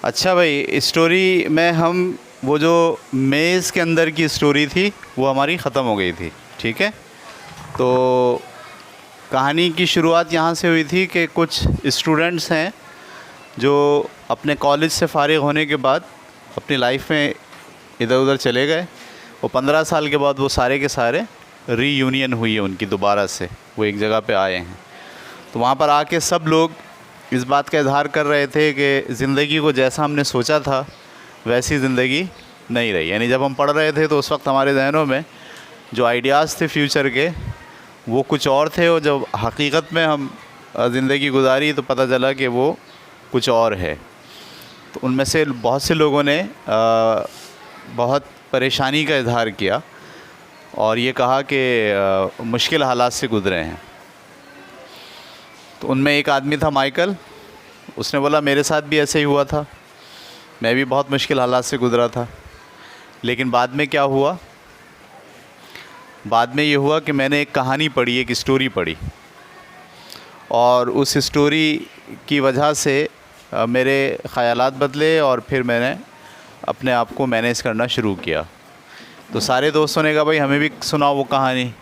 अच्छा भाई, स्टोरी में हम वो जो मेज़ के अंदर की स्टोरी थी वो हमारी ख़त्म हो गई थी। ठीक है, तो कहानी की शुरुआत यहाँ से हुई थी कि कुछ स्टूडेंट्स हैं जो अपने कॉलेज से फ़ारिग होने के बाद अपनी लाइफ में इधर उधर चले गए। वो 15 साल के बाद वो सारे के सारे रीयूनियन हुई है उनकी, दोबारा से वो एक जगह पे आए हैं। तो वहाँ पर आके सब लोग इस बात का इजहार कर रहे थे कि ज़िंदगी को जैसा हमने सोचा था वैसी ज़िंदगी नहीं रही। यानी जब हम पढ़ रहे थे तो उस वक्त हमारे जहनों में जो आइडियाज़ थे फ्यूचर के वो कुछ और थे, और जब हकीकत में हम ज़िंदगी गुजारी तो पता चला कि वो कुछ और है। तो उनमें से बहुत से लोगों ने बहुत परेशानी का इजहार किया और ये कहा कि मुश्किल हालात से गुज़रे हैं। तो उनमें एक आदमी था माइकल। उसने बोला मेरे साथ भी ऐसे ही हुआ था, मैं भी बहुत मुश्किल हालात से गुज़रा था। लेकिन बाद में क्या हुआ, बाद में ये हुआ कि मैंने एक कहानी पढ़ी, एक स्टोरी पढ़ी, और उस स्टोरी की वजह से मेरे ख़यालात बदले और फिर मैंने अपने आप को मैनेज करना शुरू किया। तो सारे दोस्तों ने कहा भाई हमें भी सुनाओ वो कहानी।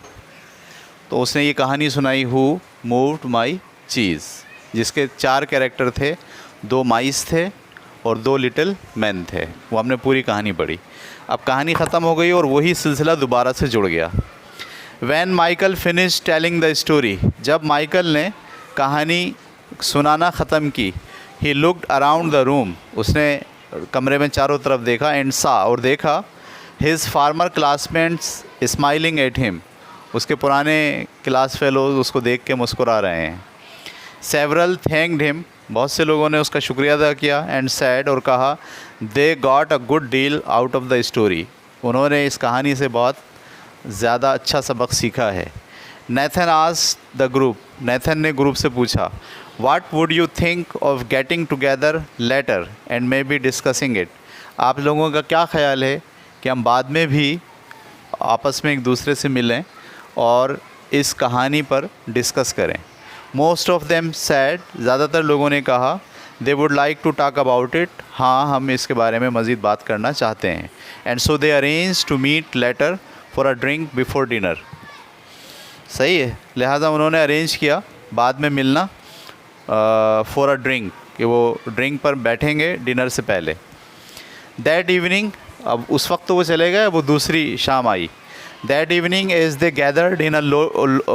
तो उसने ये कहानी सुनाई, हु मूव्ड माई चीज़, जिसके 4 कैरेक्टर थे, 2 माइस थे और 2 लिटिल मैन थे। वो हमने पूरी कहानी पढ़ी। अब कहानी ख़त्म हो गई और वही सिलसिला दोबारा से जुड़ गया। When Michael finish telling the story, जब माइकल ने कहानी सुनाना ख़त्म की, he looked around the room, उसने कमरे में चारों तरफ देखा, एंड सा, और देखा, his farmer classmates smiling at him, उसके पुराने क्लास फेलोज उसको देख के मुस्कुरा रहे हैं। सेवरल थैंक्ड हिम, बहुत से लोगों ने उसका शुक्रिया अदा किया, एंड सैड, और कहा, they got a good deal out of the story, उन्होंने इस कहानी से बहुत ज़्यादा अच्छा सबक सीखा है। Nathan asked the group, Nathan ने ग्रुप से पूछा, what would you think of getting together later and maybe discussing it, आप लोगों का क्या ख्याल है कि हम बाद में भी आपस में एक दूसरे से मिलें और इस कहानी पर डिस्कस करें। मोस्ट ऑफ देम सैड, ज़्यादातर लोगों ने कहा, they would like to talk about it, हाँ हम इसके बारे में मज़ीद बात करना चाहते हैं। And so they arrange to meet later for a drink before dinner, सही है, लिहाजा उन्होंने अरेंज किया बाद में मिलना फॉर अ ड्रिंक, कि वो ड्रिंक पर बैठेंगे डिनर से पहले। दैट इवनिंग, अब उस वक्त तो वो चले गए, वो दूसरी शाम आई। That evening is they gathered in a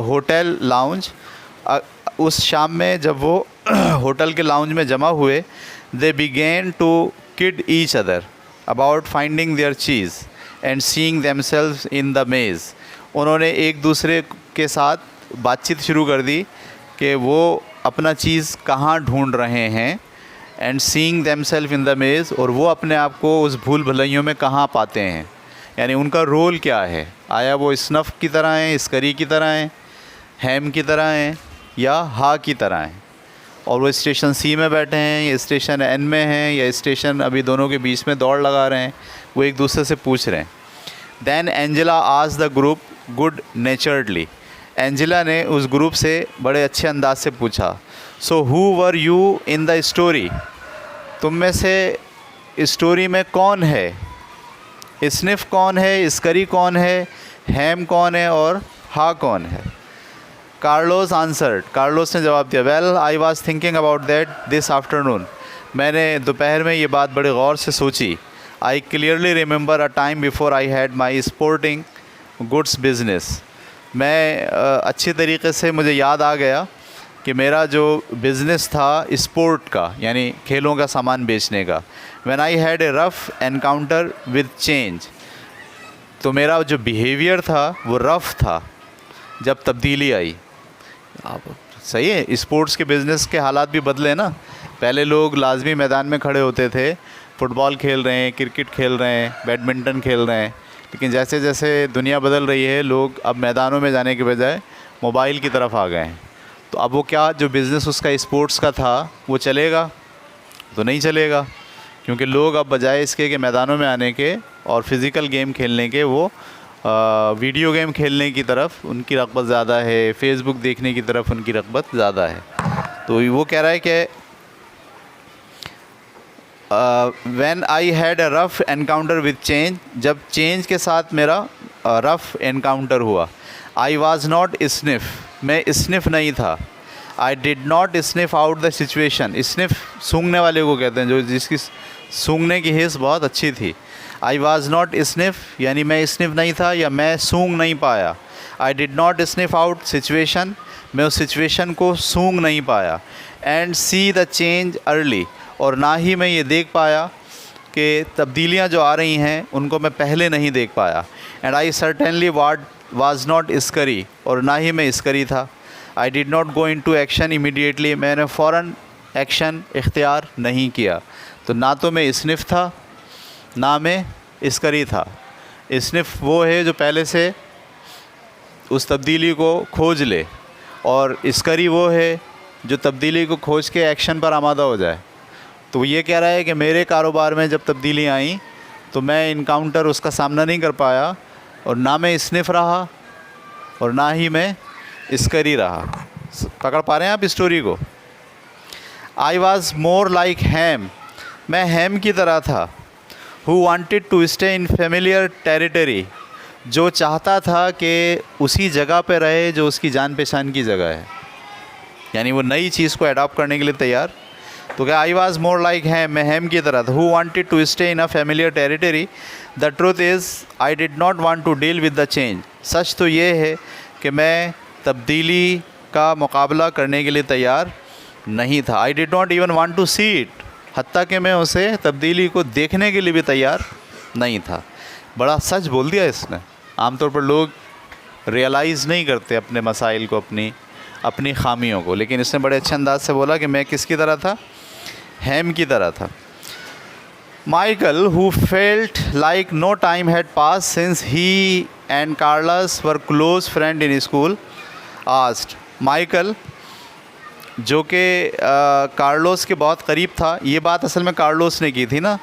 hotel lounge, उस शाम में जब वो होटल के लाउंज में जमा हुए, they began to kid each other about finding their cheese and seeing themselves in the maze, उन्होंने एक दूसरे के साथ बातचीत शुरू कर दी कि वो अपना चीज़ कहाँ ढूंढ रहे हैं, and seeing themselves in the maze, और वो अपने आप को उस भूल भुलैयों में कहाँ पाते हैं, यानी उनका रोल क्या है, आया वो स्नफ़ की तरह हैं, स्करी की तरह हैं, हैम की तरह हैं, या हा की तरह हैं, और वो स्टेशन सी में बैठे हैं या स्टेशन एन में हैं, या स्टेशन अभी दोनों के बीच में दौड़ लगा रहे हैं, वो एक दूसरे से पूछ रहे हैं। Then Angela asked the group good naturedly, Angela ने उस ग्रुप से बड़े अच्छे अंदाज से पूछा, so who were you in the story, तुम में से स्टोरी में कौन है, स्निफ कौन है, स्करी कौन है, हैम कौन है और हा कौन है। कार्लोस आंसर्ड, कार्लोस ने जवाब दिया, well I was thinking about that this afternoon, मैंने दोपहर में ये बात बड़े गौर से सोची। I clearly remember a time before I had my sporting goods business, मैं अच्छी तरीके से मुझे याद आ गया कि मेरा जो बिज़नेस था स्पोर्ट का, यानी खेलों का सामान बेचने का। When I had a rough encounter with change, तो मेरा जो बिहेवियर था वो रफ़ था जब तब्दीली आई। आप सही है, स्पोर्ट्स के बिज़नेस के हालात भी बदले ना, पहले लोग लाजमी मैदान में खड़े होते थे, फ़ुटबॉल खेल रहे हैं, क्रिकेट खेल रहे हैं, बैडमिंटन खेल रहे हैं, लेकिन जैसे जैसे दुनिया बदल रही है लोग अब मैदानों में जाने के बजाय मोबाइल की तरफ आ गए हैं। तो अब वो क्या, जो बिज़नेस उसका स्पोर्ट्स का था वो चलेगा तो नहीं चलेगा, क्योंकि लोग अब बजाय इसके कि मैदानों में आने के और फिज़िकल गेम खेलने के, वो वीडियो गेम खेलने की तरफ उनकी रग़बत ज़्यादा है, फेसबुक देखने की तरफ उनकी रग़बत ज़्यादा है। तो वो कह रहा है कि when I had a rough encounter with change, जब चेंज के साथ मेरा रफ़ एनकाउंटर हुआ। आई वॉज़ नॉट स्निफ, मैं स्निफ नहीं था। I did not sniff out the situation, sniff सूंघने वाले को कहते हैं, जो जिसकी सूंघने की हिस्स बहुत अच्छी थी। आई वॉज़ नॉट स्निफ यानी मैं स्निफ नहीं था या मैं सूंघ नहीं पाया। आई did not sniff out situation, मैं उस सिचुएशन को सूंघ नहीं पाया। And C the change early, और ना ही मैं ये देख पाया कि तब्दीलियाँ जो आ रही हैं उनको मैं पहले नहीं देख पाया। And I certainly was not Scurry, और ना ही मैं स्करी था। I did not go into action immediately, मैंने फ़ौरन एक्शन इख्तियार नहीं किया। तो ना तो मैं स्निफ था ना मैं स्करी था। स्निफ वो है जो पहले से उस तब्दीली को खोज ले, और स्करी वो है जो तब्दीली को खोज के एक्शन पर आमादा हो जाए। तो ये कह रहा है कि मेरे कारोबार में जब तब्दीली आई तो मैं इनकाउंटर उसका सामना नहीं कर पाया, और ना मैं स्निफ रहा और ना ही मैं स्करी रहा। पकड़ पा रहे हैं आप स्टोरी को? आई वॉज़ मोर लाइक हैम, मैं हैम की तरह था। Who wanted to stay in familiar territory, जो चाहता था कि उसी जगह पे रहे जो उसकी जान पहचान की जगह है, यानी वो नई चीज़ को अडॉप्ट करने के लिए तैयार। तो क्या आई वॉज़ मोर लाइक हैम, मैं हैम की तरह था। Who wanted to stay in a familiar territory, the truth is I did not want to deal with the change. सच तो ये है कि मैं तब्दीली का मुकाबला करने के लिए तैयार नहीं था। I did not even want to see it, हत्ता कि मैं उसे तब्दीली को देखने के लिए भी तैयार नहीं था। बड़ा सच बोल दिया इसने। आमतौर पर लोग रियलाइज़ नहीं करते अपने मसाइल को, अपनी ख़ामियों को, लेकिन इसने बड़े अच्छे अंदाज से बोला कि मैं किसकी तरह था? हैम की तरह था। Michael, who felt like no time had passed since he and Carlos were close friend in school, asked. Michael जो कि कार्लोस के बहुत करीब था, ये बात असल में कार्लोस ने की थी ना,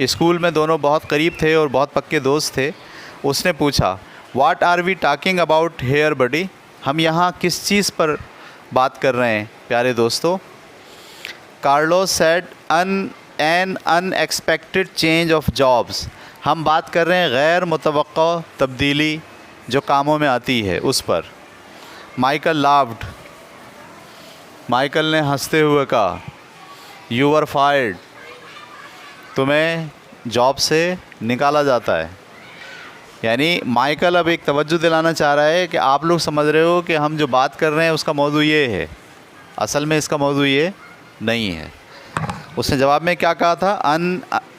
स्कूल में दोनों बहुत करीब थे और बहुत पक्के दोस्त थे। उसने पूछा, what are we talking about here buddy, हम यहाँ किस चीज़ पर बात कर रहे हैं प्यारे दोस्तों? Carlos said, N unexpected change of jobs, हम बात कर रहे हैं गैर मुतवक्का तब्दीली जो कामों में आती है उस पर। माइकल लाफ्ड, माइकल ने हंसते हुए कहा, यू वर फायर्ड, तुम्हें जॉब से निकाला जाता है। यानी माइकल अब एक तवज्जो दिलाना चाह रहा है कि आप लोग समझ रहे हो कि हम जो बात कर रहे हैं उसका मौजू ये है, असल में इसका मौजू ये नहीं है। उसने जवाब में क्या कहा था?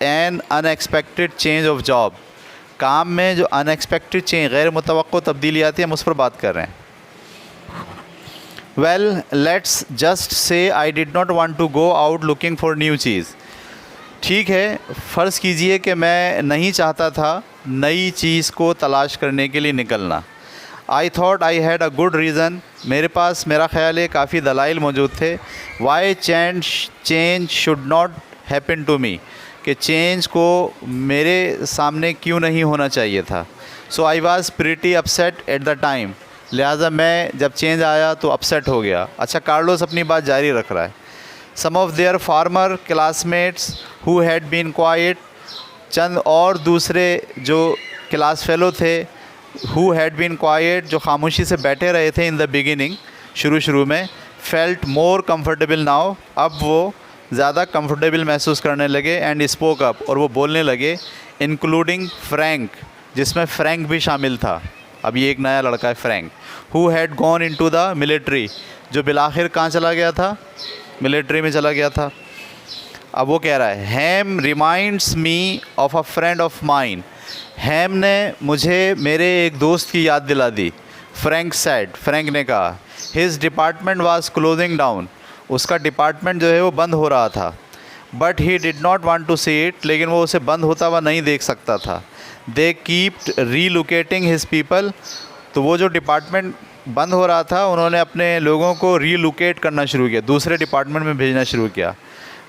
N unexpected change of job, काम में जो अनएक्सपेक्टेड चेंज, गैर मुतवक्को तब्दीली आती है, हम उस पर बात कर रहे हैं। Well let's just say I did not want to go out looking for new cheese, ठीक है, फ़र्ज़ कीजिए कि मैं नहीं चाहता था नई चीज़ को तलाश करने के लिए निकलना। I thought I had a good reason, मेरे पास मेरा ख़्याल है काफ़ी दलाइल मौजूद थे। Why change should not happen to me, कि चेंज को मेरे सामने क्यों नहीं होना चाहिए था। So I was pretty upset at the time, लिहाजा मैं जब चेंज आया तो अपसेट हो गया। अच्छा, कार्लोस अपनी बात जारी रख रहा है। Some of their former classmates who had been quiet, चंद और दूसरे जो क्लास फेलो थे, हु हैड बीन क्वाइट, जो खामोशी से बैठे रहे थे इन द बिगिनिंग, शुरू में, फेल्ट मोर कंफर्टेबल नाउ, अब वो ज़्यादा कंफर्टेबल महसूस करने लगे। एंड स्पोक अप, और वो बोलने लगे, इंक्लूडिंग फ्रैंक, जिसमें फ्रैंक भी शामिल था। अब ये एक नया लड़का है Frank, who had gone into the military, जो बिलाखिर कहाँ चला गया था? मिलिट्री में चला गया था। अब वो कह रहा है, Hem reminds me of a friend of mine, Hem ने मुझे मेरे एक दोस्त की याद दिला दी। फ्रैंक सेड, फ्रैंक ने कहा, his department was closing down, उसका डिपार्टमेंट जो है वो बंद हो रहा था। But he did not want to see it, लेकिन वो उसे बंद होता हुआ नहीं देख सकता था। दे कीप्ड रीलोकेटिंग हिज पीपल, तो वो जो डिपार्टमेंट बंद हो रहा था उन्होंने अपने लोगों को रीलोकेट करना शुरू किया, दूसरे डिपार्टमेंट में भेजना शुरू किया।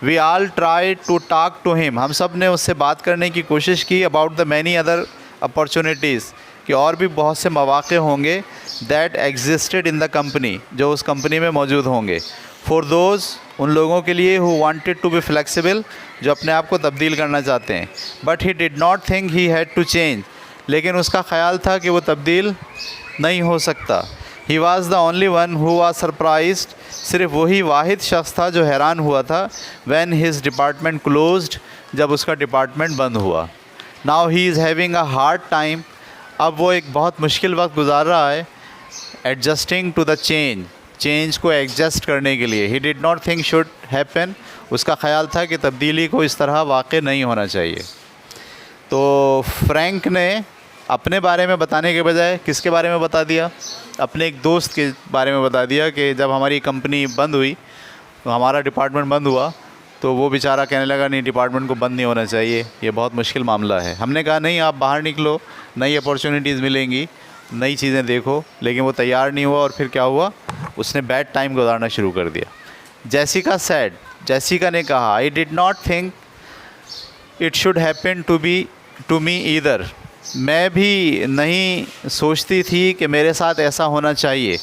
We all try to talk to him, हम सब ने उससे बात करने की कोशिश की। About the many other opportunities, कि और भी बहुत से मौक़े होंगे that existed in the company, जो उस कंपनी में मौजूद होंगे। फॉर दोज़ उन लोगों के लिए who wanted to be flexible, जो अपने आप को तब्दील करना चाहते हैं। But he did not think he had to change, लेकिन उसका ख्याल था कि वो तब्दील नहीं हो सकता। He was the only one who was surprised, सिर्फ वही वाहिद शख्स था जो हैरान हुआ था। व्हेन हिज डिपार्टमेंट क्लोज्ड, जब उसका डिपार्टमेंट बंद हुआ। Now he is having a hard time, अब वो एक बहुत मुश्किल वक्त गुजार रहा है। एडजस्टिंग टू द चेंज को एडजस्ट करने के लिए। ही did not think should happen, उसका ख्याल था कि तब्दीली को इस तरह वाक़ई नहीं होना चाहिए। तो फ्रैंक ने अपने बारे में बताने के बजाय किसके बारे में बता दिया? अपने एक दोस्त के बारे में बता दिया कि जब हमारी कंपनी बंद हुई, तो हमारा डिपार्टमेंट बंद हुआ, तो वो बेचारा कहने लगा नहीं, डिपार्टमेंट को बंद नहीं होना चाहिए, ये बहुत मुश्किल मामला है। हमने कहा नहीं, आप बाहर निकलो, नई अपॉर्चुनिटीज़ मिलेंगी, नई चीज़ें देखो। लेकिन वो तैयार नहीं हुआ और फिर क्या हुआ, उसने बैड टाइम गुजारना शुरू कर दिया। जेसिका सैड, जेसिका ने कहा, I did not think it should happen to me either, मैं भी नहीं सोचती थी कि मेरे साथ ऐसा होना चाहिए।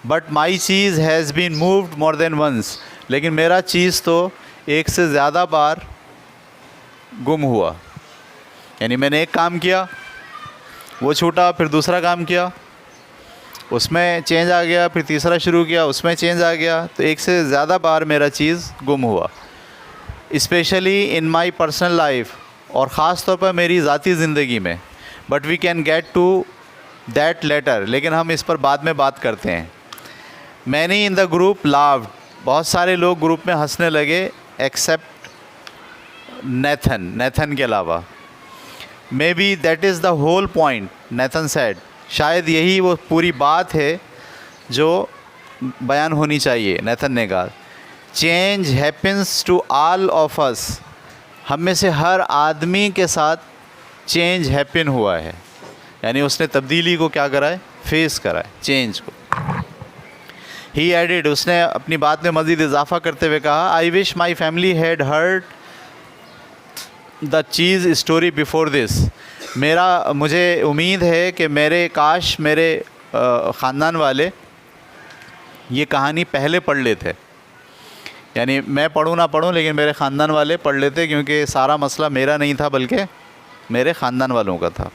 But my cheese has been moved more than once, लेकिन मेरा चीज़ तो एक से ज़्यादा बार गुम हुआ। यानी मैंने एक काम किया, वो छूटा, फिर दूसरा काम किया, उसमें चेंज आ गया, फिर तीसरा शुरू किया, उसमें चेंज आ गया, तो एक से ज़्यादा बार मेरा चीज़ गुम हुआ। Specially in my personal life, और ख़ास तौर पर मेरी ज़ाती ज़िंदगी में। But we can get to that later, लेकिन हम इस पर बाद में बात करते हैं। Many in the group laughed, बहुत सारे लोग ग्रुप में हंसने लगे, एक्सेप्ट नेथन के अलावा। Maybe that is the whole point, Nathan said, शायद यही वो पूरी बात है जो बयान होनी चाहिए। नेथन ने कहा, change happens to all of us, हम में से हर आदमी के साथ चेंज हैपन हुआ है। यानी उसने तब्दीली को क्या करा है, फेस करा है, चेंज को। ही एडिड, उसने अपनी बात में मज़ीद इजाफा करते हुए कहा, I wish my family had heard the cheese story before this, मुझे उम्मीद है कि काश मेरे ख़ानदान वाले ये कहानी पहले पढ़ लेते। यानी मैं पढ़ूँ ना पढ़ूँ, लेकिन मेरे ख़ानदान वाले पढ़ लेते, क्योंकि सारा मसला मेरा नहीं था बल्कि मेरे ख़ानदान वालों का था।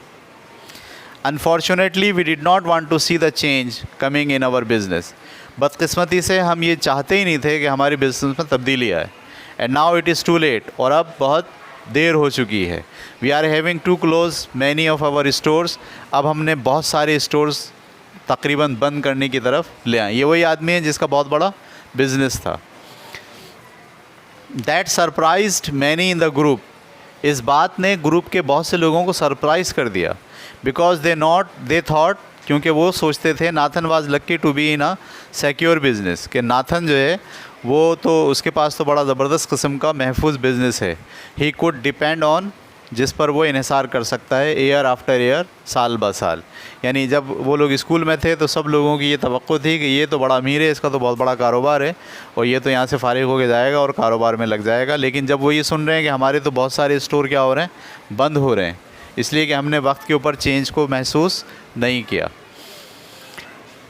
Unfortunately we did not want to see the change coming in our business, बदकिस्मती से हम ये चाहते ही नहीं थे कि हमारी बिज़नेस में तब्दीली आए। And now it is too late, और अब बहुत देर हो चुकी है। We are having to close many of our stores, अब हमने बहुत सारे स्टोर्स तकरीबन बंद करने की तरफ ले आए। ये वही आदमी है जिसका बहुत बड़ा बिज़नेस था। That surprised many in the group, इस बात ने ग्रुप के बहुत से लोगों को सरप्राइज़ कर दिया। बिकॉज दे थॉट, क्योंकि वो सोचते थे, Nathan was lucky to be in a secure business, कि नाथन जो है वो तो उसके पास तो बड़ा ज़बरदस्त किस्म का महफूज बिज़नेस है। ही कुड डिपेंड ऑन, जिस पर वो इन्हिसार कर सकता है ईयर आफ्टर ईयर, साल ब साल। यानी जब वो लोग स्कूल में थे तो सब लोगों की ये तवक्को थी कि ये तो बड़ा अमीर है, इसका तो बहुत बड़ा कारोबार है, और ये तो यहाँ से फ़ारिग होके जाएगा और कारोबार में लग जाएगा। लेकिन जब वो ये सुन रहे हैं कि हमारे तो बहुत सारे स्टोर क्या हो रहे हैं, बंद हो रहे हैं, इसलिए कि हमने वक्त के ऊपर चेंज को महसूस नहीं किया।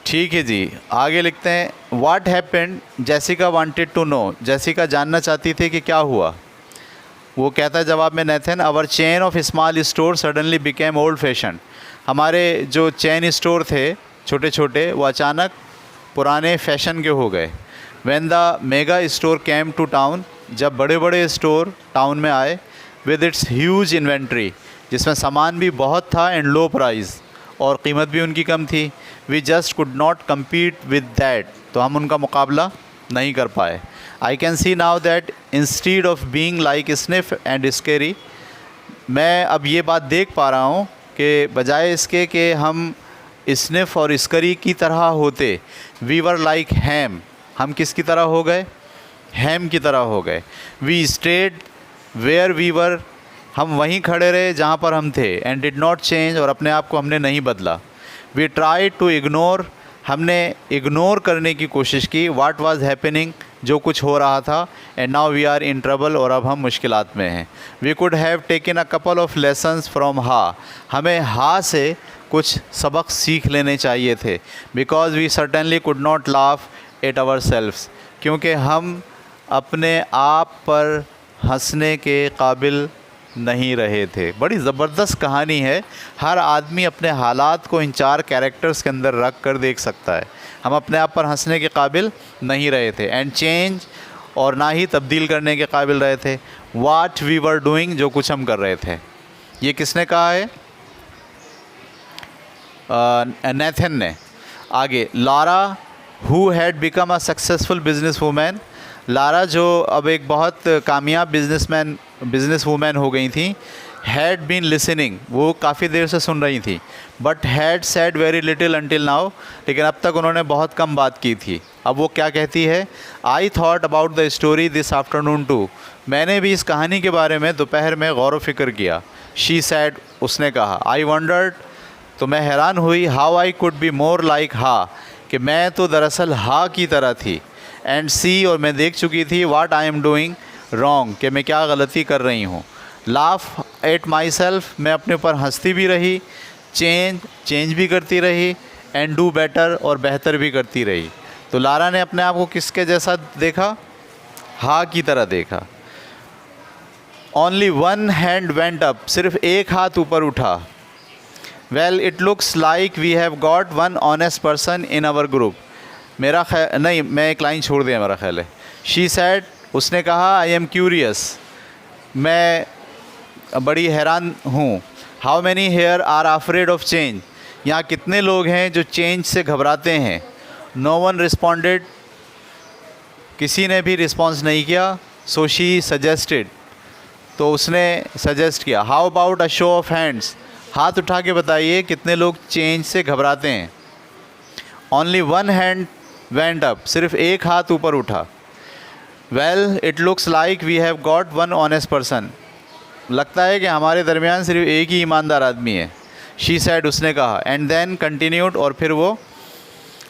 ठीक है जी, आगे लिखते हैं। What happened, Jessica wanted to know, Jessica जानना चाहती थी कि क्या हुआ। वो कहता है जवाब में, Nathan, our chain of small store suddenly became old fashion, हमारे जो चेन स्टोर थे छोटे छोटे, वो अचानक पुराने फैशन के हो गए। When the mega store came to town, जब बड़े बड़े स्टोर टाउन में आए, विद इट्स ह्यूज इन्वेंट्री, जिसमें सामान भी बहुत था, एंड लो प्राइस, और कीमत भी उनकी कम थी। We just could not compete with that, तो हम उनका मुकाबला नहीं कर पाए। I can see now that instead of being like sniff and scary, मैं अब ये बात देख पा रहा हूँ कि बजाय इसके कि हम स्निफ और स्करी की तरह होते, वी वर लाइक हैम, हम किसकी तरह हो गए, हैम की तरह हो गए। We stayed where we were, हम वहीं खड़े रहे जहाँ पर हम थे, एंड डिड नॉट चेंज, और अपने आप को हमने नहीं बदला। वी ट्राई टू इग्नोर, हमने इग्नोर करने की कोशिश की, व्हाट वाज हैपनिंग, जो कुछ हो रहा था, and now we are in trouble, और अब हम मुश्किलात में हैं। We could have taken a couple of lessons from Haw, हमें हा से कुछ सबक सीख लेने चाहिए थे। Because we certainly could not laugh at ourselves, क्योंकि हम अपने आप पर हंसने के काबिल नहीं रहे थे। बड़ी ज़बरदस्त कहानी है। हर आदमी अपने हालात को इन 4 कैरेक्टर्स के अंदर रख कर देख सकता है। हम अपने आप पर हंसने के काबिल नहीं रहे थे, एंड चेंज, और ना ही तब्दील करने के काबिल रहे थे, वाट वी वर डूइंग, जो कुछ हम कर रहे थे। ये किसने कहा है? नेथन ने। आगे, Lara who had become a successful business women, Lara जो अब एक बहुत कामयाब बिजनेस वूमेन हो गई थी, हैड बीन लिसनिंग, वो काफ़ी देर से सुन रही थी, but had said very little until now, लेकिन अब तक उन्होंने बहुत कम बात की थी। अब वो क्या कहती है? I thought about the story this afternoon too, मैंने भी इस कहानी के बारे में दोपहर में गौर व फिक्र किया। शी सैड, उसने कहा। आई वंडर्ड, तो मैं हैरान हुई, how I could be more like हा, कि मैं तो दरअसल हा की तरह थी। एंड सी, और मैं देख चुकी थी, वाट आई एम डूइंग रॉन्ग, कि मैं क्या गलती कर रही हूँ। लाफ एट माई सेल्फ, मैं अपने ऊपर हंसती भी रही। चेंज भी करती रही। एंड डू बेटर, और बेहतर भी करती रही। तो लारा ने अपने आप को किसके जैसा देखा? हा की तरह देखा। Only one hand went up, सिर्फ एक हाथ ऊपर उठा। Well it looks like we have got one honest person in our group, मेरा ख्याल नहीं, मैं एक लाइन छोड़ दिया, मेरा ख्याल है। शी सैड, उसने कहा, आई एम क्यूरियस, मैं बड़ी हैरान हूँ। How many here are afraid of change, यहाँ कितने लोग हैं जो चेंज से घबराते हैं। नो वन रिस्पॉन्डेड, किसी ने भी रिस्पॉन्स नहीं किया। सो शी सजेस्टेड, तो उसने सजेस्ट किया। How about a show off hands, हाथ उठा के बताइए कितने लोग चेंज से घबराते हैं। Only one hand went up, सिर्फ एक हाथ ऊपर उठा। Well it looks like we have got one honest person, लगता है कि हमारे दरमियान सिर्फ एक ही ईमानदार आदमी है। शी सैड, उसने कहा। एंड देन कंटिन्यूड, और फिर वो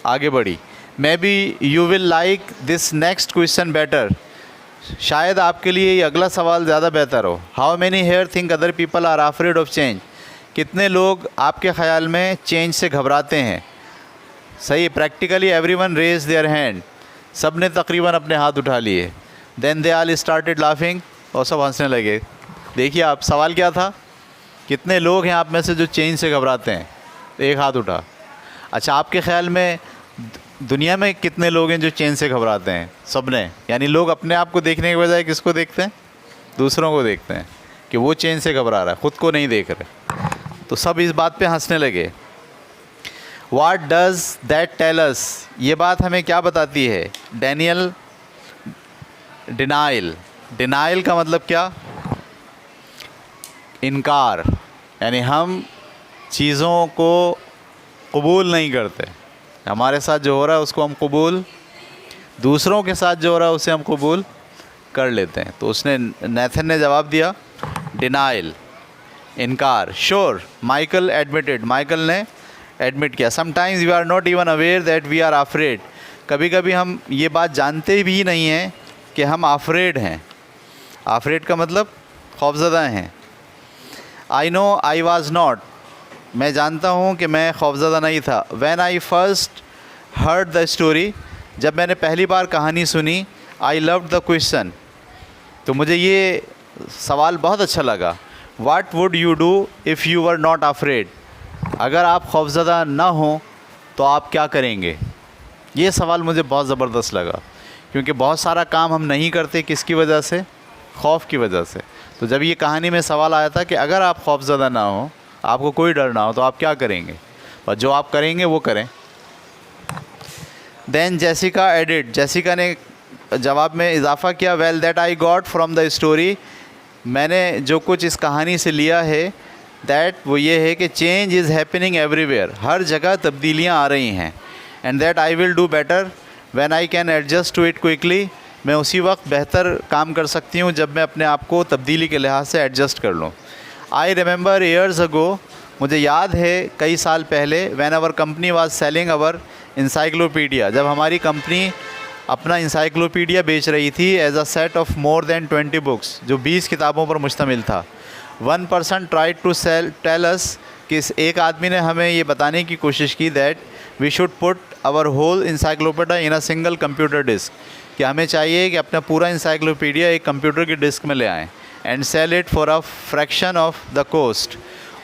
आगे बढ़ी। Maybe you will like this next question better, शायद आपके लिए ये अगला सवाल ज़्यादा बेहतर हो। How many here think other people are afraid of change, कितने लोग आपके ख़्याल में चेंज से घबराते हैं। सही, practically everyone raise their hand, सब ने तकरीबन अपने हाथ उठा लिए। Then they all started laughing, और सब हंसने लगे। देखिए आप, सवाल क्या था? कितने लोग हैं आप में से जो चेंज से घबराते हैं? एक हाथ उठा। अच्छा, आपके ख़्याल में दुनिया में कितने लोग हैं जो चेंज से घबराते हैं? सब ने, यानी लोग अपने आप को देखने के बजाय किसको देखते हैं? दूसरों को देखते हैं कि वो चेंज से घबरा रहा है, ख़ुद को नहीं देख रहे। तो सब इस बात पे हंसने लगे। What does that tell us, ये बात हमें क्या बताती है? डैनियल, डिनाइल का मतलब क्या? इनकार, यानी हम चीज़ों को कबूल नहीं करते। हमारे साथ जो हो रहा है उसको हम कबूल, दूसरों के साथ जो हो रहा है उसे हम कबूल कर लेते हैं। तो उसने, नेथन ने जवाब दिया, डिनाइल, इनकार। श्योर, माइकल एडमिटेड, माइकल ने एडमिट किया। Sometimes we are not even aware that we are afraid, कभी कभी हम ये बात जानते भी नहीं हैं कि हम अफ्रेड हैं। अफ्रेड का मतलब खौफज़दा हैं। I know I was not, मैं जानता हूँ कि मैं खौफज़दा नहीं था। When I first heard the story, जब मैंने पहली बार कहानी सुनी। आई लव्ड द क्वेश्चन, तो मुझे ये सवाल बहुत अच्छा लगा। What would you do if you were not afraid, अगर आप खौफज़दा ना हो तो आप क्या करेंगे? ये सवाल मुझे बहुत ज़बरदस्त लगा, क्योंकि बहुत सारा काम हम नहीं करते किसकी वजह से? खौफ की वजह से। तो जब ये कहानी में सवाल आया था कि अगर आप खौफज़दा ना हो, आपको कोई डर ना हो, तो आप क्या करेंगे? और जो आप करेंगे वो करें। देन जेसिका एडिड, जेसिका ने जवाब में इजाफ़ा किया। Well that I got from the story, मैंने जो कुछ इस कहानी से लिया है, दैट वो ये है कि चेंज इज़ हैपनिंग एवरीवेयर, हर जगह तब्दीलियाँ आ रही हैं। And that I will do better when I can adjust to it quickly, मैं उसी वक्त बेहतर काम कर सकती हूँ जब मैं अपने आप को तब्दीली के लिहाज से एडजस्ट कर लूँ। आई रिमेंबर ईयर्स अगो, मुझे याद है कई साल पहले, when our company was selling our encyclopedia, जब हमारी कंपनी अपना इंसाइक्लोपीडिया बेच रही थी as a set of more than 20 books, जो 20 किताबों पर मुश्तमिल था। One person tried to tell us, कि एक आदमी ने हमें ये बताने की कोशिश की that we should put our whole encyclopedia in a single computer disk, कि हमें चाहिए कि अपना पूरा इंसाइक्लोपीडिया एक कंप्यूटर की डिस्क में ले आएँ and sell it for a fraction of the cost,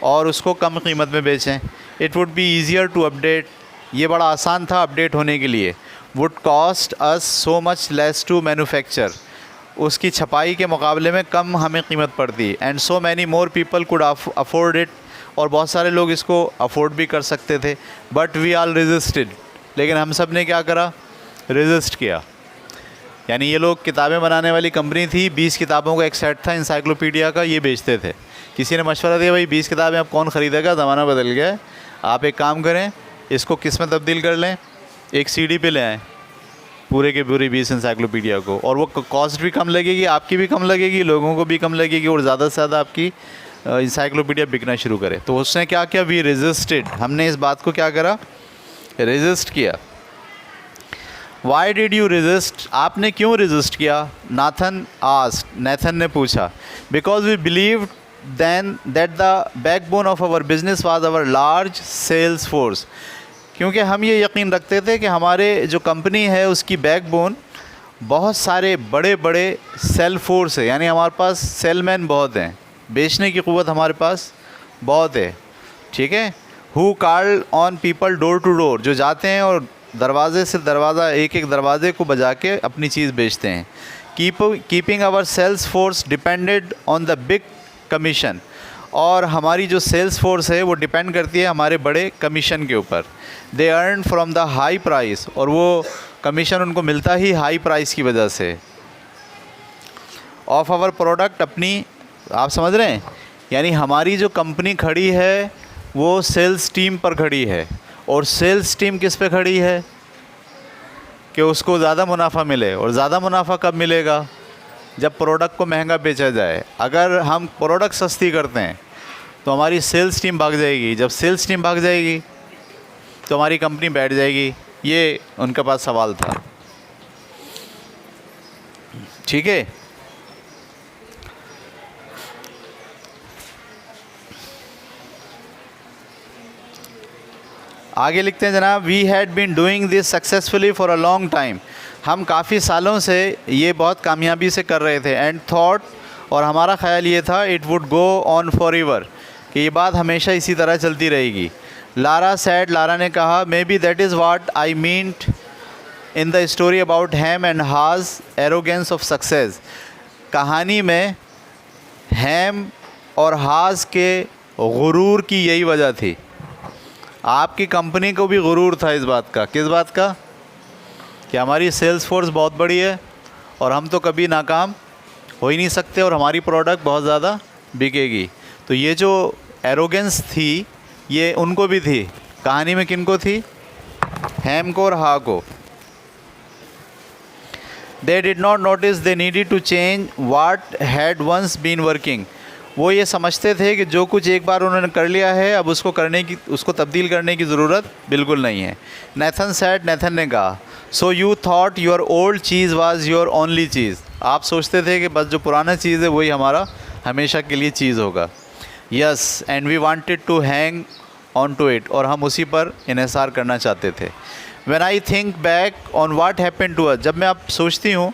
और उसको कम कीमत में बेचें। It would be easier to update, ये बड़ा आसान था अपडेट होने के लिए। Would cost us so much less to manufacture, उसकी छपाई के मुकाबले में कम हमें कीमत पड़ती। And so many more people could afford it, और बहुत सारे लोग इसको अफोर्ड भी कर सकते थे। बट वी आल रेजिस्टेड, लेकिन हम सब ने क्या करा, रेजिस्ट किया। यानी ये लोग किताबें बनाने वाली कंपनी थी, 20 किताबों का एक सेट था इंसाइक्लोपीडिया का, ये बेचते थे। किसी ने मशवरा दिया भाई 20 किताबें अब कौन ख़रीदेगा, ज़माना बदल गया है, आप एक काम करें इसको किस में तब्दील कर लें, एक सीडी पे ले आएँ पूरे के पूरे 20 इंसाइक्लोपीडिया को, और वो कॉस्ट भी कम लगेगी, आपकी भी कम लगेगी, लोगों को भी कम लगेगी, और ज़्यादा से ज़्यादा आपकी इंसाइक्लोपीडिया बिकना शुरू करे। तो उसने क्या किया, वी रेजिस्टेड, हमने इस बात को क्या करा, रेजिस्ट किया। वाई डिड यू रेजिस्ट, आपने क्यों रेजिस्ट किया, नाथन आस्क्ड, नेथन ने पूछा। Because we believed then that the backbone of our business was our large sales force, क्योंकि हम ये यकीन रखते थे कि हमारे जो कंपनी है उसकी बैकबोन बहुत सारे बड़े बड़े सेल फोर्स है, यानी हमारे पास सेलमैन बहुत हैं, बेचने की क़ुव्वत हमारे पास बहुत है, ठीक है। Who call on people door to door, जो जाते हैं और दरवाज़े से दरवाज़ा, एक एक दरवाज़े को बजा के अपनी चीज़ बेचते हैं। Keeping our sales force depended on the big commission, और हमारी जो सेल्स फोर्स है वो डिपेंड करती है हमारे बड़े कमीशन के ऊपर। They earn from the high price, और वो कमीशन उनको मिलता ही हाई प्राइस की वजह से। ऑफ आवर प्रोडक्ट, अपनी, आप समझ रहे हैं, यानी हमारी जो कंपनी खड़ी है वो सेल्स टीम पर खड़ी है, और सेल्स टीम किस पे खड़ी है कि उसको ज़्यादा मुनाफा मिले। और ज़्यादा मुनाफा कब मिलेगा, जब प्रोडक्ट को महंगा बेचा जाए। अगर हम प्रोडक्ट सस्ती करते हैं तो हमारी सेल्स टीम भाग जाएगी, जब सेल्स टीम भाग जाएगी तो हमारी कंपनी बैठ जाएगी। ये उनके पास सवाल था, ठीक है। आगे लिखते हैं जनाब, we had been doing this successfully for a long time, हम काफ़ी सालों से ये बहुत कामयाबी से कर रहे थे। एंड थॉट, और हमारा ख्याल ये था, it would go on for ever, कि ये बात हमेशा इसी तरह चलती रहेगी। लारा सैड, लारा ने कहा, may be that is watt I meant in the story about ham and हाज एरोगेंस ऑफ सक्सेस, कहानी में हैम और हाज के गुरूर की यही वजह थी। आपकी कंपनी को भी गुरूर था इस बात का, किस बात का, कि हमारी सेल्स फोर्स बहुत बड़ी है और हम तो कभी नाकाम हो ही नहीं सकते, और हमारी प्रोडक्ट बहुत ज़्यादा बिकेगी। तो ये जो एरोगेंस थी ये उनको भी थी, कहानी में किनको थी, हैम को और हा को। They did not notice they needed to change what had once been working, वो ये समझते थे कि जो कुछ एक बार उन्होंने कर लिया है अब उसको तब्दील करने की ज़रूरत बिल्कुल नहीं है। नेथन सैड, नेथन ने कहा, so you thought your old cheese was your only cheese, आप सोचते थे कि बस जो पुराना चीज़ है वही हमारा हमेशा के लिए चीज़ होगा। Yes, and we wanted to hang on to it, और हम उसी पर इन्हिसार करना चाहते थे। When I think back on what happened to us, जब मैं अब सोचती हूँ,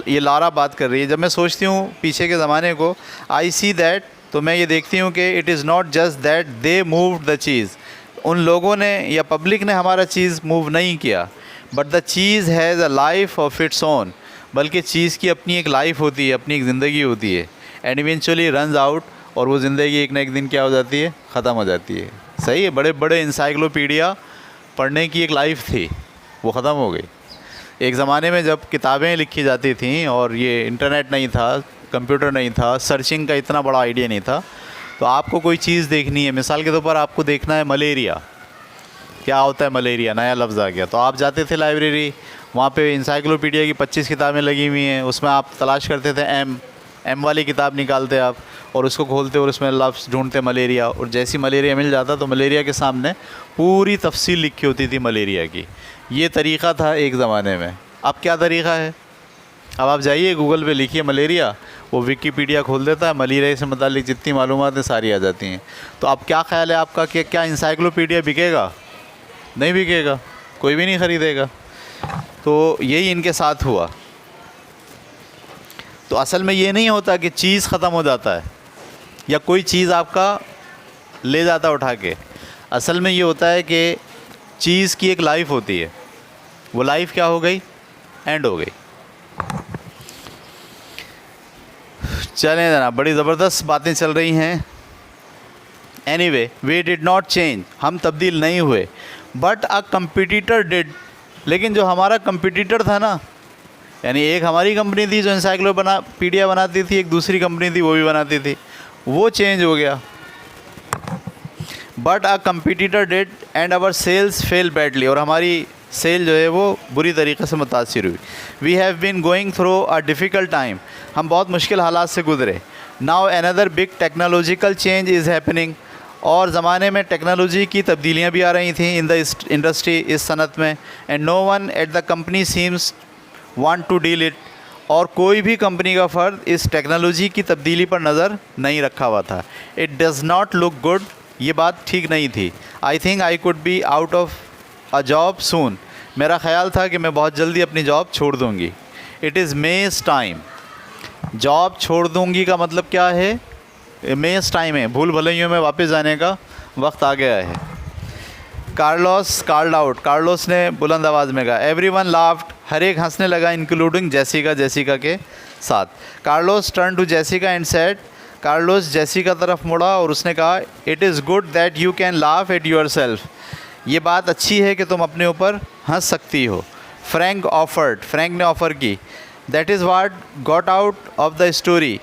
ये लारा बात कर रही है, जब मैं सोचती हूँ पीछे के ज़माने को, आई सी दैट, तो मैं ये देखती हूँ कि it is not just that they moved the cheese, उन लोगों ने या पब्लिक ने हमारा चीज़ मूव नहीं किया, but the cheese has a life of its own, बल्कि चीज़ की अपनी एक लाइफ होती है, अपनी एक ज़िंदगी होती है। एंड इवेंचुअली रन्स आउट, और वो ज़िंदगी एक ना एक दिन क्या हो जाती है, ख़त्म हो जाती है। सही है, बड़े बड़े इंसाइक्लोपीडिया पढ़ने की एक लाइफ थी, वो ख़त्म हो गई। एक ज़माने में जब किताबें लिखी जाती थीं और ये इंटरनेट नहीं था, कंप्यूटर नहीं था, सर्चिंग का इतना बड़ा आइडिया नहीं था, तो आपको कोई चीज़ देखनी है, मिसाल के तौर पर आपको देखना है मलेरिया, क्या होता है मलेरिया, नया लफ्ज़ आ गया, तो आप जाते थे लाइब्रेरी, वहाँ पे इंसाइक्लोपीडिया की 25 किताबें लगी हुई हैं, उसमें आप तलाश करते थे एम वाली किताब निकालते आप और उसको खोलते और उसमें लफ्ज़ ढूंढते मलेरिया, और जैसी मलेरिया मिल जाता तो मलेरिया के सामने पूरी तफसील लिखी होती थी मलेरिया की। ये तरीक़ा था एक ज़माने में। अब क्या तरीक़ा है, अब आप जाइए गूगल पे लिखिए मलेरिया, वो विकीपीडिया खोल देता है, मलेरिया से मुतालिक जितनी मालूमात हैं सारी आ जाती हैं। तो अब क्या ख्याल है आपका कि क्या इंसाइक्लोपीडिया बिकेगा? नहीं बिकेगा, कोई भी नहीं ख़रीदेगा। तो यही इनके साथ हुआ। तो असल में ये नहीं होता कि चीज़ ख़त्म हो जाता है या कोई चीज़ आपका ले जाता उठा के। असल में ये होता है कि चीज़ की एक लाइफ होती है, वो लाइफ क्या हो गई, एंड हो गई। चलें जना, बड़ी ज़बरदस्त बातें चल रही हैं। Anyway, we did not change, हम तब्दील नहीं हुए, बट अ कंपटीटर डिड, लेकिन जो हमारा कंपटीटर था ना, यानी एक हमारी कंपनी थी जो इंसाइक्लोपीडिया बनाती थी, एक दूसरी कंपनी थी वो भी बनाती थी, वो चेंज हो गया। But a competitor did and our sales fell badly, और हमारी सेल जो है वो बुरी तरीके से मुतासिर हुई। We have been going through a difficult time, हम बहुत मुश्किल हालात से गुजरे। Now another big technological change is happening, और ज़माने में टेक्नोलॉजी की तब्दीलियाँ भी आ रही थी इन द इंडस्ट्री, इस सनत में। And no one at the company seems want to deal it, और कोई भी कंपनी का फ़र्द इस टेक्नोलॉजी की तब्दीली पर नज़र नहीं रखा हुआ था। It does not look good, ये बात ठीक नहीं थी। I think I could be out of a job soon, मेरा ख़्याल था कि मैं बहुत जल्दी अपनी जॉब छोड़ दूँगी। इट इज़ मेज़ टाइम, जॉब छोड़ दूँगी का मतलब क्या है, मेज़ टाइम है, भूल भलाइयों में वापस जाने का वक्त आ गया है। कार्लोस कॉल्ड आउट, कार्लोस ने बुलंद आवाज़ में कहा। एवरीवन लाफ्ड, हर एक हंसने लगा, इंक्लूडिंग जेसिका, जेसिका के साथ। Carlos turn to Jessica and said, Carlos Jessica तरफ मुड़ा और उसने कहा, it is good that you can laugh at yourself, ये बात अच्छी है कि तुम अपने ऊपर हंस सकती हो। फ्रैंक ऑफर्ड, फ्रैंक ने ऑफ़र की। That is what got out of the story,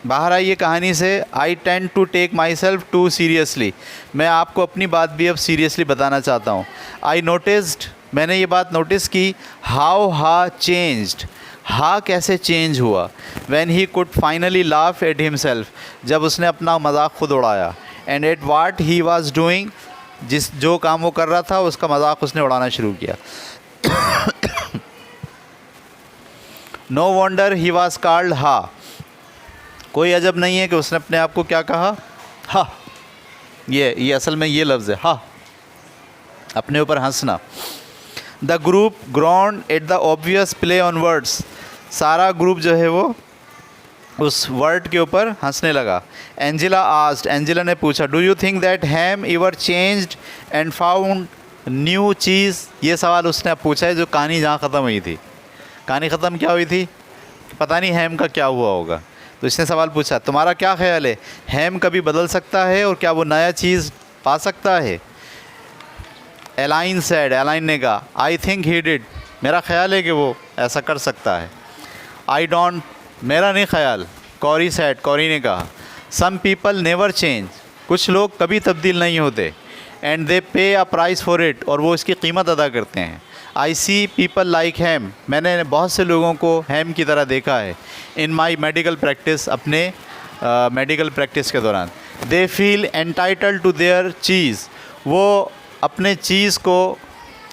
बाहर आई ये कहानी से। I tend to take myself too seriously, मैं आपको अपनी बात भी अब सीरियसली बताना चाहता हूँ। आई नोटिस्ड, मैंने ये बात नोटिस की। हाउ हा चेंज्ड, हा कैसे चेंज हुआ। When he could finally laugh at himself, जब उसने अपना मजाक खुद उड़ाया। And at what he was doing, जो काम वो कर रहा था उसका मजाक उसने उड़ाना शुरू किया। No wonder he was called Haw, कोई अजब नहीं है कि उसने अपने आप को क्या कहा, हा। ये असल में ये लफ्ज़ है, हा, अपने ऊपर हंसना। The group groaned at the obvious play on words, सारा ग्रुप जो है वो उस वर्ड के ऊपर हंसने लगा। एंजिला आस्क्ड, एंजिला ने पूछा, do you think that Hem ever changed and found new cheese, ये सवाल उसने अब पूछा है जो कहानी जहाँ ख़त्म हुई थी। कहानी ख़त्म क्या हुई थी, पता नहीं हैम का क्या हुआ होगा, तो इसने सवाल पूछा, तुम्हारा क्या ख्याल है, हैम कभी बदल सकता है और क्या वो नया चीज़ पा सकता है। एलाइन सेड, एलाइन ने कहा, आई थिंक ही डिड, मेरा ख्याल है कि वो ऐसा कर सकता है। आई डोंट, मेरा नहीं ख्याल। कॉरी सेड, कॉरी ने कहा, सम पीपल नेवर चेंज, कुछ लोग कभी तब्दील नहीं होते। एंड दे पे अ प्राइस फॉर इट, और वो इसकी कीमत अदा करते हैं। आई सी पीपल लाइक हैम, मैंने बहुत से लोगों को हैम की तरह देखा है। इन माई मेडिकल प्रैक्टिस, अपने मेडिकल प्रैक्टिस के दौरान। They feel entitled to their cheese, वो अपने चीज़ को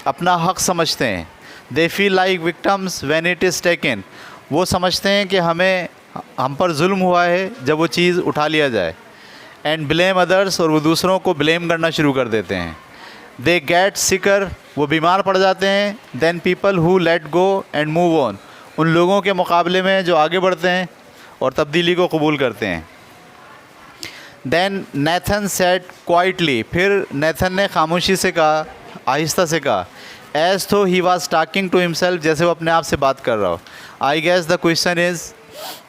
अपना हक समझते हैं। They feel like victims when it is taken, वो समझते हैं कि हम पर जुल्म हुआ है जब वो चीज़ उठा लिया जाए। एंड ब्लेम अदर्स, और वो दूसरों को ब्लेम करना शुरू कर देते हैं। दे गेट सिकर, वो बीमार पड़ जाते हैं। Then people who let go and move on, उन लोगों के मुकाबले में जो आगे बढ़ते हैं और तब्दीली को कबूल करते हैं। देन नेथन सेड क्वाइटली, फिर नेथन ने खामोशी से कहा, आहिस्ता से कहा, as though he was talking to himself, जैसे वो अपने आप से बात कर रहा हो। I guess the question is,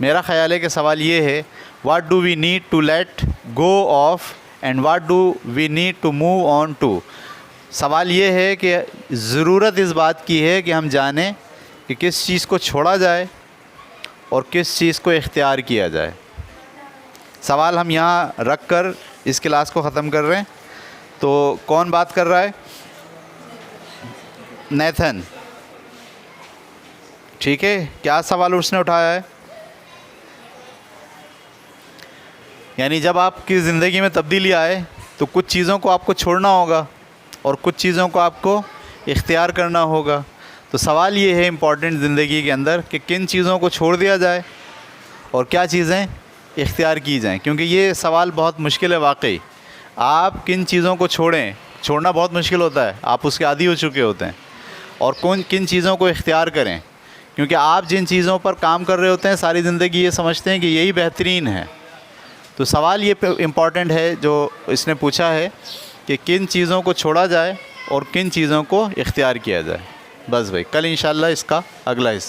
मेरा ख़्याल है कि सवाल ये है, what do we need to let go of and what do we need to move on to. सवाल ये है कि ज़रूरत इस बात की है कि हम जानें कि किस चीज़ को छोड़ा जाए और किस चीज़ को इख्तियार किया जाए। सवाल हम यहाँ रख कर इस क्लास को ख़त्म कर रहे हैं। तो कौन बात कर रहा है, नेथन, ठीक है। क्या सवाल उसने उठाया है, यानी जब आपकी ज़िंदगी में तब्दीली आए तो कुछ चीज़ों को आपको छोड़ना होगा और कुछ चीज़ों को आपको इख्तियार करना होगा। तो सवाल ये है इम्पॉर्टेंट ज़िंदगी के अंदर कि किन चीज़ों को छोड़ दिया जाए और क्या चीज़ें इख्तियार की जाएं, क्योंकि ये सवाल बहुत मुश्किल है वाकई। आप किन चीज़ों को छोड़ें, छोड़ना बहुत मुश्किल होता है, आप उसके आदी हो चुके होते हैं, और किन चीज़ों को इख्तियार करें, क्योंकि आप जिन चीज़ों पर काम कर रहे होते हैं सारी ज़िंदगी ये समझते हैं कि यही बेहतरीन है। तो सवाल ये इम्पॉर्टेंट है जो इसने पूछा है कि किन चीज़ों को छोड़ा जाए और किन चीज़ों को इख्तियार किया जाए। बस भाई, कल इंशाल्लाह इसका अगला हिस्सा